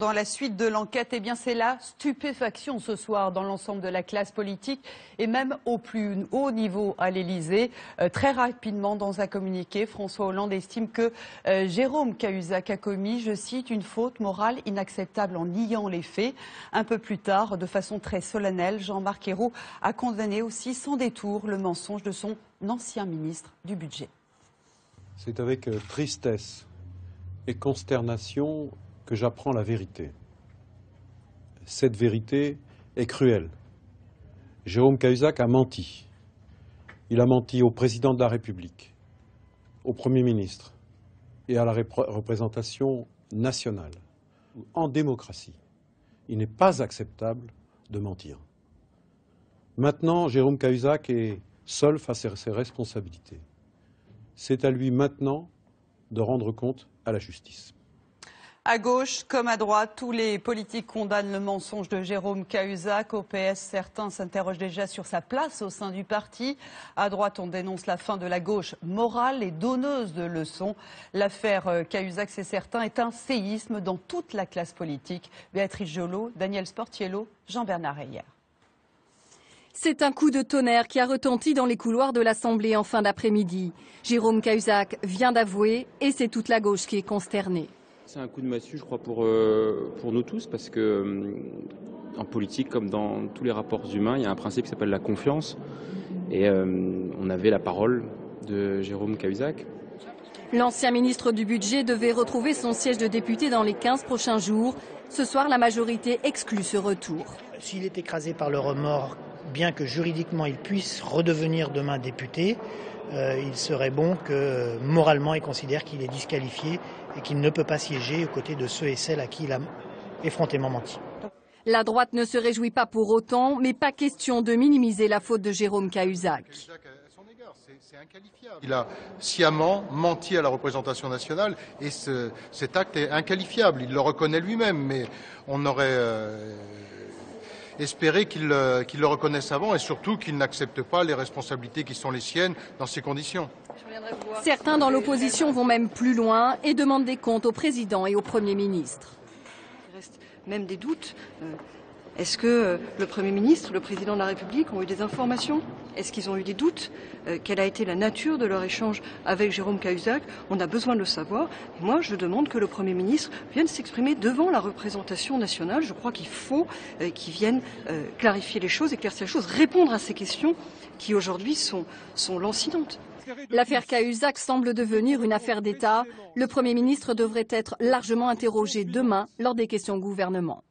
Dans la suite de l'enquête, eh bien c'est la stupéfaction ce soir dans l'ensemble de la classe politique et même au plus haut niveau à l'Élysée. Très rapidement, dans un communiqué, François Hollande estime que Jérôme Cahuzac a commis, je cite, une faute morale inacceptable en niant les faits. Un peu plus tard, de façon très solennelle, Jean-Marc Ayrault a condamné aussi sans détour le mensonge de son ancien ministre du Budget. C'est avec tristesse et consternation que j'apprends la vérité. Cette vérité est cruelle. Jérôme Cahuzac a menti. Il a menti au président de la République, au Premier ministre et à la représentation nationale. En démocratie, il n'est pas acceptable de mentir. Maintenant, Jérôme Cahuzac est seul face à ses responsabilités. C'est à lui maintenant de rendre compte à la justice. À gauche comme à droite, tous les politiques condamnent le mensonge de Jérôme Cahuzac. Au PS, certains s'interrogent déjà sur sa place au sein du parti. À droite, on dénonce la fin de la gauche morale et donneuse de leçons. L'affaire Cahuzac, c'est certain, est un séisme dans toute la classe politique. Béatrice Jolot, Daniel Sportiello, Jean-Bernard Reyer. C'est un coup de tonnerre qui a retenti dans les couloirs de l'Assemblée en fin d'après-midi. Jérôme Cahuzac vient d'avouer et c'est toute la gauche qui est consternée. C'est un coup de massue, je crois, pour nous tous, parce que en politique, comme dans tous les rapports humains, il y a un principe qui s'appelle la confiance. Et on avait la parole de Jérôme Cahuzac. L'ancien ministre du Budget devait retrouver son siège de député dans les 15 prochains jours. Ce soir, la majorité exclut ce retour. S'il est écrasé par le remords, bien que juridiquement il puisse redevenir demain député, il serait bon que moralement il considère qu'il est disqualifié et qu'il ne peut pas siéger aux côtés de ceux et celles à qui il a effrontément menti. La droite ne se réjouit pas pour autant, mais pas question de minimiser la faute de Jérôme Cahuzac. Il a sciemment menti à la représentation nationale et cet acte est inqualifiable. Il le reconnaît lui-même, mais on aurait espéré qu'il le reconnaisse avant et surtout qu'il n'accepte pas les responsabilités qui sont les siennes dans ces conditions. Certains dans l'opposition vont même plus loin et demandent des comptes au président et au Premier ministre. Il reste même des doutes. Est-ce que le Premier ministre, le président de la République ont eu des informations? Est-ce qu'ils ont eu des doutes? Quelle a été la nature de leur échange avec Jérôme Cahuzac? On a besoin de le savoir. Et moi, je demande que le Premier ministre vienne s'exprimer devant la représentation nationale. Je crois qu'il faut qu'il vienne clarifier les choses, éclaircir les choses, répondre à ces questions qui aujourd'hui sont lancinantes. L'affaire Cahuzac semble devenir une affaire d'État. Le Premier ministre devrait être largement interrogé demain lors des questions au gouvernement.